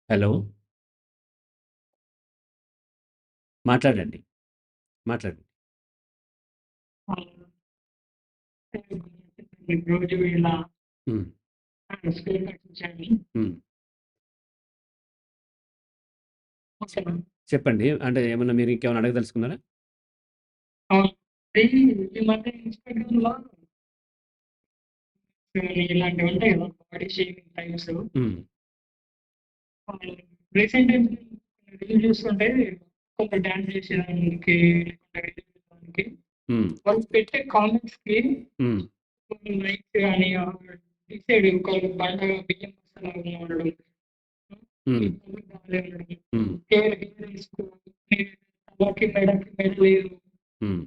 Hello. మాట్లాడండి. మాట్లాడండి. అవును. రోజు ఇలా హ్మ్. స్క్రీన్ కట్టించాలి. హ్మ్. ఓకేనా? చెప్పండి. అంటే ఏమన్నా మీరు ఇంకేమైనా అడగదలుచుకున్నారా? అవును. ఇది ఈ మధ్య ఇన్‌స్టాగ్రామ్‌లో ఇలాంటివి ఉంటాయి కదా! Body shaming types. హ్మ్. రీసెంట్ టైమ్స్‌లో రీల్ చూస్తుంటే కొందరు డాన్స్ చేసేదానికి లేకుంటే రీల్స్ చేసేదానికి హ్మ్. వాళ్ళు పెట్టే కామెంట్స్‌కి హ్మ్. లైక్స్ గాని డిసైడ్ ఒకళ్ళు బండగా బియ్యం బస్తాలా ఉండడం. హ్మ్. ఉండడం. హ్మ్. హెయిర్ తీసుకో తలకి మెడకి మెడ లేదు. హ్మ్.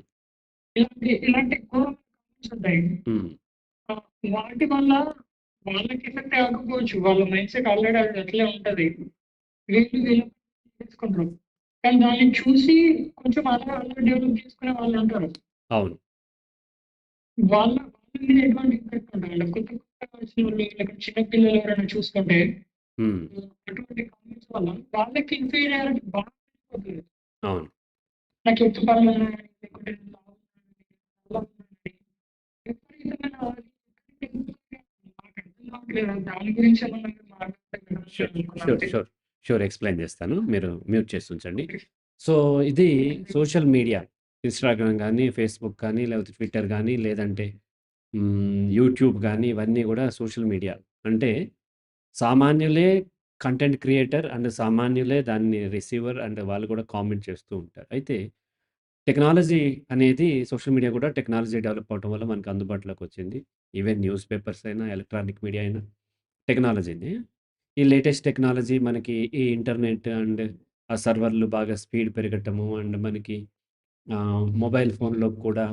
ఇలాంటి ఘోరమైన కామెంట్స్ ఉంటాయి. హ్మ్. వాటి వల్ల వాళ్ళకి ఎఫెక్ట్ కాకపోవచ్చు. వాళ్ళ మైండ్ సెట్ ఆల్రెడీ అది అట్లే ఉంటది. వీళ్ళు వీళ్ళు చేసుకుంటారు. కానీ దాన్ని చూసి కొంచెం అలా అలా డెవలప్ చేసుకునే వాళ్ళుంటారు. అవును. వాళ్ళ మీద ఎటువంటి ఇంపాక్ట్ ఉంటదండి. కొత్త కొత్తగా వచ్చినోళ్ళు లేకపోతే చిన్న పిల్లలు ఎవరైనా చూసుకుంటే హ్మ్. అటువంటి కామెంట్స్ వల్ల వాళ్ళకి ఇన్ఫీరియారిటీ బాగా పెరిగిపోతది. అవును. నాకు ఎత్తు పనులున్నాయని లేకుంటే నేను లావున్నానని విపరీతమైన నాకర్థం కావట్లేదు. దాని గురించి ఏమన్నా మీరు మాట్లాడితే షూర్. వినాలనుకున్నాను షూర్. అంతే. షూర్. షూర్. ఎక్స్‌ప్లెయిన్ చేస్తాను. మీరు మ్యూట్ చేసి ఉంచండి. ఓకే. సో, ఇది సోషల్ మీడియా ఇన్‌స్టాగ్రామ్ గానీ, ఫేస్‌బుక్ కానీ, లేకపోతే ట్విట్టర్ గానీ, లేదంటే యూట్యూబ్ గానీ, ఇవన్నీ గూడా సోషల్ మీడియా. అంటే సామాన్యులే కంటెంట్ క్రియేటర్ అండ్ సామాన్యులే దాన్ని రిసీవర్ అండ్ వాళ్ళు కూడా కామెంట్ చేస్తూ ఉంటారు. అయితే టెక్నాలజీ అనేది సోషల్ మీడియా కూడా టెక్నాలజీ డెవలప్ అవ్వటం వల్ల మనకు అందుబాటులోకొచ్చింది. ఈవెన్ న్యూస్ పేపర్స్ అయినా, ఎలక్ట్రానిక్ మీడియా అయినా టెక్నాలజీనే. ఈ లేటెస్ట్ టెక్నాలజీ మనకి ఈ ఇంటర్నెట్ అండ్ ఆ సర్వర్‌లు బాగా స్పీడ్ పెరగటము అండ్ మనకి మొబైల్ ఫోన్‌లో కూడా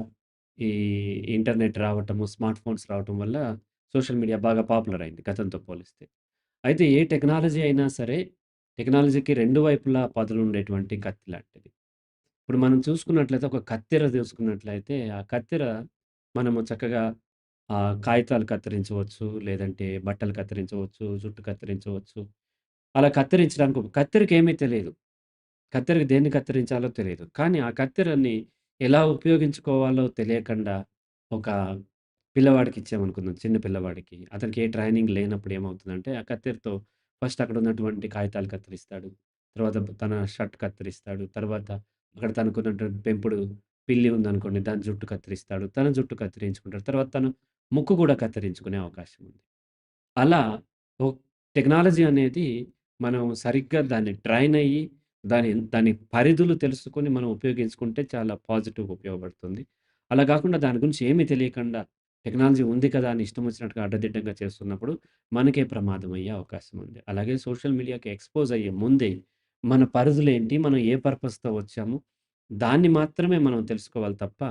ఈ ఇంటర్నెట్ రావటము, స్మార్ట్ ఫోన్స్ రావటం వల్ల సోషల్ మీడియా బాగా పాపులర్ అయింది గతంతో పోలిస్తే. అయితే ఏ టెక్నాలజీ అయినా సరే, టెక్నాలజీకి 2 వైపులా పదునుండేటువంటి కత్తి లాంటిది. ఇప్పుడు మనం చూసుకున్నట్లయితే ఒక కత్తెర తీసుకున్నట్లయితే, ఆ కత్తెర మనము చక్కగా కాగితాలు కత్తిరించవచ్చు, లేదంటే బట్టలు కత్తిరించవచ్చు, జుట్టు కత్తిరించవచ్చు. అలా కత్తిరించడానికి ఒక కత్తెరకేమీ తెలీదు. కత్తెరకి దేన్ని కత్తిరించాలో తెలీదు. కానీ ఆ కత్తెరని ఎలా ఉపయోగించుకోవాలో తెలియకుండా ఒక పిల్లవాడికిచ్చామనుకుందాం. చిన్న పిల్లవాడికి. అతనికి ఏ ట్రైనింగ్ లేనప్పుడు ఏమవుతుందంటే, ఆ కత్తెరతో ఫస్ట్ అక్కడున్నటువంటి కాగితాలు కత్తిరిస్తాడు. తర్వాత తన షర్ట్ కత్తిరిస్తాడు. తర్వాత అక్కడ తనకున్నటువంటి పెంపుడు పిల్లి ఉందనుకోండి, దాని జుట్టు కత్తిరిస్తాడు. తన జుట్టు కత్తిరించుకుంటాడు. తర్వాత తను ముక్కు కూడా కత్తిరించుకునే అవకాశం ఉంది. అలా ఓ టెక్నాలజీ అనేది మనం సరిగ్గా దాన్ని ట్రైన్ అయ్యి, దాని పరిధులు తెలుసుకొని మనం ఉపయోగించుకుంటే చాలా పాజిటివ్‌గా ఉపయోగపడుతుంది. అలా గాకుండా దాని గురించి ఏమీ తెలియకుండా టెక్నాలజీ ఉంది కదా! అని ఇష్టం వచ్చినట్టుగా అడ్డదిడ్డంగా చేస్తున్నప్పుడు మనకే ప్రమాదం అయ్యే అవకాశం ఉంది. అలాగే సోషల్ మీడియాకి ఎక్స్‌పోజ్ అయ్యే ముందే మన పరిధులేంటి? మనం ఏ పర్పస్‌తో వచ్చాము? దాన్ని మాత్రమే మనం తెలుసుకోవాలి తప్ప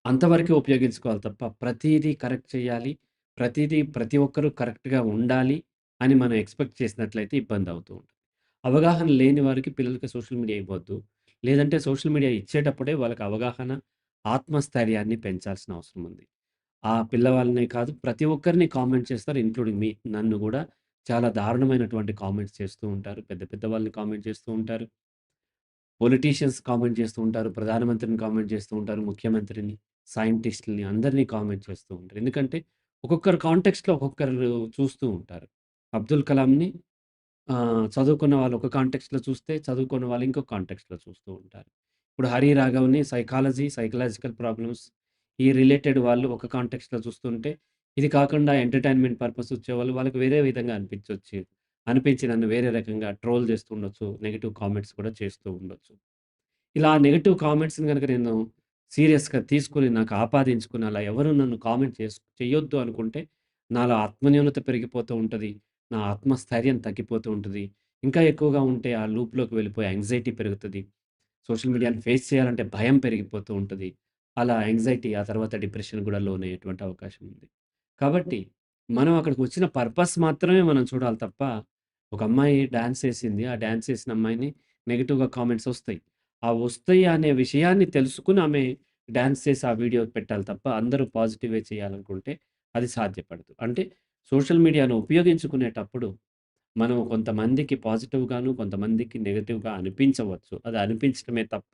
అంతవరకే ఉపయోగించుకోవాలి తప్ప, ప్రతీదీ కరెక్ట్ చేయాలి. ప్రతీదీ ప్రతి ఒక్కరు కరెక్ట్‌గా ఉండాలి అని మనం ఎక్స్‌పెక్ట్ చేసినట్లయితే ఇబ్బందవుతూ ఉంటుంది. అవగాహన లేని వారికి పిల్లలకి సోషల్ మీడియా ఇవ్వొద్దు. లేదంటే సోషల్ మీడియా ఇచ్చేటప్పుడే వాళ్ళకి అవగాహన, ఆత్మస్థైర్యాన్ని పెంచాల్సిన అవసరం ఉంది. ఆ పిల్లవాళ్ళనే కాదు ప్రతి ఒక్కరిని కామెంట్ చేస్తారు. ఇంక్లూడింగ్ మీ. నన్ను గూడా చాలా దారుణమైనటువంటి కామెంట్స్ చేస్తూ ఉంటారు. పెద్ద పెద్ద వాళ్ళని కామెంట్ చేస్తూ ఉంటారు. పొలిటీషియన్స్ కామెంట్ చేస్తూ ఉంటారు. ప్రధానమంత్రిని కామెంట్ చేస్తూ ఉంటారు. ముఖ్యమంత్రిని, సైంటిస్ట్‌లని అందరిని కామెంట్ చేస్తూ ఉంటారు. ఎందుకంటే ఒక్కొక్కరు కాంటెక్స్ట్‌లో ఒక్కొక్కరు చూస్తూ ఉంటారు. అబ్దుల్ కలాంని చదువుకున్న వాళ్ళు ఒక కాంటెక్స్ట్‌లో చూస్తే, చదువుకోని వాళ్ళు ఇంకో కాంటెక్స్ట్‌లో చూస్తూ ఉంటారు. ఇప్పుడు 'హరి రాఘవని' సైకాలజీ, సైకలాజికల్ ప్రాబ్లమ్స్ ఈ రిలేటెడ్ వాళ్ళు ఒక కాంటెక్స్ట్‌లో చూస్తుంటే, ఇది కాకుండా ఎంటర్‌టైన్‌మెంట్ పర్పస్ వచ్చేవాళ్ళు వాళ్ళకి వేరే విధంగా అనిపించి నన్ను వేరే రకంగా ట్రోల్ చేస్తూ ఉండొచ్చు. నెగెటివ్ కామెంట్స్ కూడా చేస్తూ ఉండొచ్చు. ఇలా నెగెటివ్ కామెంట్స్‌ని గనుక నేను సీరియస్‌గా తీసుకొని, నాకు ఆపాదించుకొని, అలా ఎవరు నన్ను కామెంట్ చెయ్యొద్దు అనుకుంటే, నాలో ఆత్మన్యూనత పెరిగిపోతూ ఉంటది. నా ఆత్మస్థైర్యం తగ్గిపోతూ ఉంటది. ఇంకా ఎక్కువగా ఉంటే ఆ లూప్‌లోకి వెళ్ళిపోయి యాంక్సైటీ పెరుగుతది. సోషల్ మీడియాని ఫేస్ చేయాలంటే భయం పెరిగిపోతూ ఉంటది. అలా యాంక్సైటీ ఆ తర్వాత డిప్రెషన్ గూడా లోనయ్యేటువంటి అవకాశం ఉంది. కాబట్టి మనం అక్కడికొచ్చిన పర్పస్ మాత్రమే మనం చూడాలి తప్ప, ఒక అమ్మాయి డాన్స్ ఏసింది. ఆ డాన్స్ ఏసిన అమ్మాయిని నెగెటివ్‌గా కామెంట్స్ ఒస్తాయి. ఆ వస్తాయి అనే విషయాన్ని తెలుసుకొని ఆమె డాన్స్ చేసి ఆ వీడియో పెట్టాలి తప్ప, అందరూ పాజిటివే చేయాలనుకుంటే అది సాధ్యపడదు. అంటే సోషల్ మీడియాను ఉపయోగించుకునేటప్పుడు మనం కొంతమందికి పాజిటివ్‌గాను, కొంతమందికి నెగెటివ్‌గా అనిపించవచ్చు. అది అనిపించడమే తప్ప,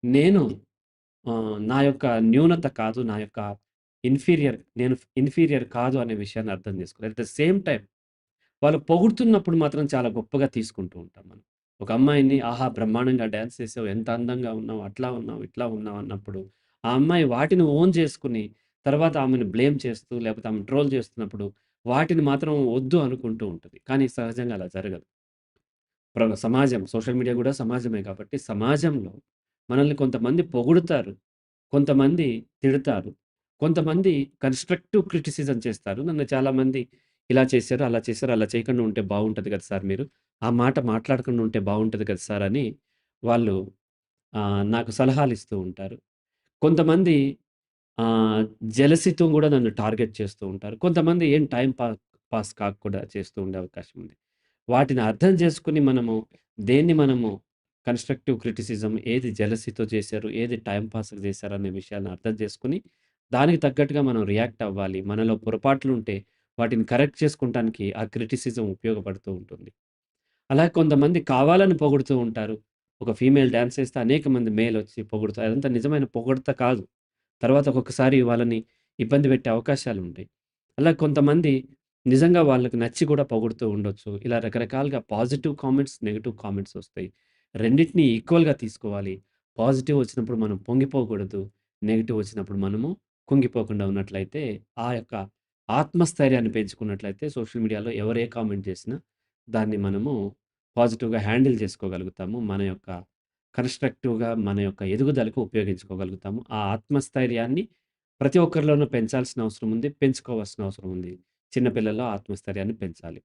నేను నా యొక్క న్యూనత కాదు, నా యొక్క నేను ఇన్ఫీరియర్ కాదు అనే విషయాన్ని అర్థం చేసుకోవాలి. అట్ ద సేమ్ టైమ్ వాళ్ళు పొగుడుతున్నప్పుడు మాత్రం చాలా గొప్పగా తీసుకుంటూ ఉంటాం మనం. ఒక అమ్మాయిని ఆహా! బ్రహ్మాండంగా డాన్స్ చేసావు, ఎంత అందంగా ఉన్నావు, అట్లా ఉన్నావు, ఇట్లా ఉన్నావు అన్నప్పుడు, ఆ అమ్మాయి వాటిని ఓన్ చేసుకొని, తర్వాత ఆమెను బ్లేమ్ చేస్తూ, లేకపోతే ఆమెను ట్రోల్ చేస్తున్నప్పుడు, వాటిని మాత్రం వద్దు అనుకుంటూ ఉంటది. కానీ సహజంగా అలా జరగదు. సమాజం సోషల్ మీడియా గూడా సమాజమే కాబట్టి, సమాజంలో మనల్ని కొంతమంది పొగుడుతారు. కొంతమంది తిడతారు. కొంతమంది కన్‌స్ట్రక్టివ్ క్రిటిసిజం చేస్తారు. నన్ను చాలామంది ఇలా చేశారు, అలా చేశారు, అలా చేయకుండా ఉంటే బావుంటది కదా సార్ మీరు. ఆ మాట మాట్లాడకుండా ఉంటే బావుంటది కదా సార్ అని వాళ్ళు నాకు సలహాలిస్తూ ఉంటారు. కొంతమంది ఆహ్, జెలసీతో గూడా నన్ను టార్గెట్ చేస్తూ ఉంటారు. కొంతమంది ఏం టైమ్ పాస్ కాకుండా చేస్తూ ఉండే అవకాశం ఉంది. వాటిని అర్థం చేసుకొని మనము కన్‌స్ట్రక్టివ్ క్రిటిసిజం ఏది జెలసీతో చేశారు, ఏది టైమ్ పాస్‌కి చేశారు అనే విషయాన్ని అర్థం చేసుకొని, దానికి తగ్గట్టుగా మనం రియాక్ట్ అవ్వాలి. మనలో పొరపాట్లుంటే వాటిని కరెక్ట్ చేసుకుంటానికి ఆ క్రిటిసిజం ఉపయోగపడుతూ ఉంటుంది. అలాగే కొంతమంది కావాలని పొగుడుతూ ఉంటారు. ఒక ఫీమేల్ డాన్స్ చేస్తే అనేక మంది మేలొచ్చి పొగుడుతారు. అదంతా నిజమైన పొగడ్త కాదు. తర్వాత ఒక్కొక్కసారి వాళ్ళని ఇబ్బంది పెట్టే అవకాశాలుంటాయి. అలా కొంతమంది నిజంగా వాళ్ళకి నచ్చి కూడా పొగుడుతూ ఉండొచ్చు. ఇలా రకరకాలుగా పాజిటివ్ కామెంట్స్, నెగెటివ్ కామెంట్స్ ఒస్తాయి. రెండిటిని ఈక్వల్‌గా తీసుకోవాలి. పాజిటివ్ వచ్చినప్పుడు మనం పొంగిపోకూడదు. నెగెటివ్ వచ్చినప్పుడు మనము కుంగిపోకుండా ఉన్నట్లయితే, ఆ యొక్క ఆత్మస్థైర్యాన్ని పెంచుకున్నట్లయితే సోషల్ మీడియాలో ఎవరు ఏ కామెంట్ చేసినా దాన్ని మనము పాజిటివ్‌గా హ్యాండిల్ చేసుకోగలుగుతాము. మన యొక్క కన్‌స్ట్రక్టివ్‌గా మన యొక్క ఎదుగుదలకు ఉపయోగించుకోగలుగుతాము. ఆ ఆత్మస్థైర్యాన్ని ప్రతి ఒక్కరిలోనూ పెంచాల్సిన అవసరం ఉంది. పెంచుకోవాల్సిన అవసరం ఉంది. చిన్న పిల్లల్లో ఆత్మస్థైర్యాన్ని పెంచాలి.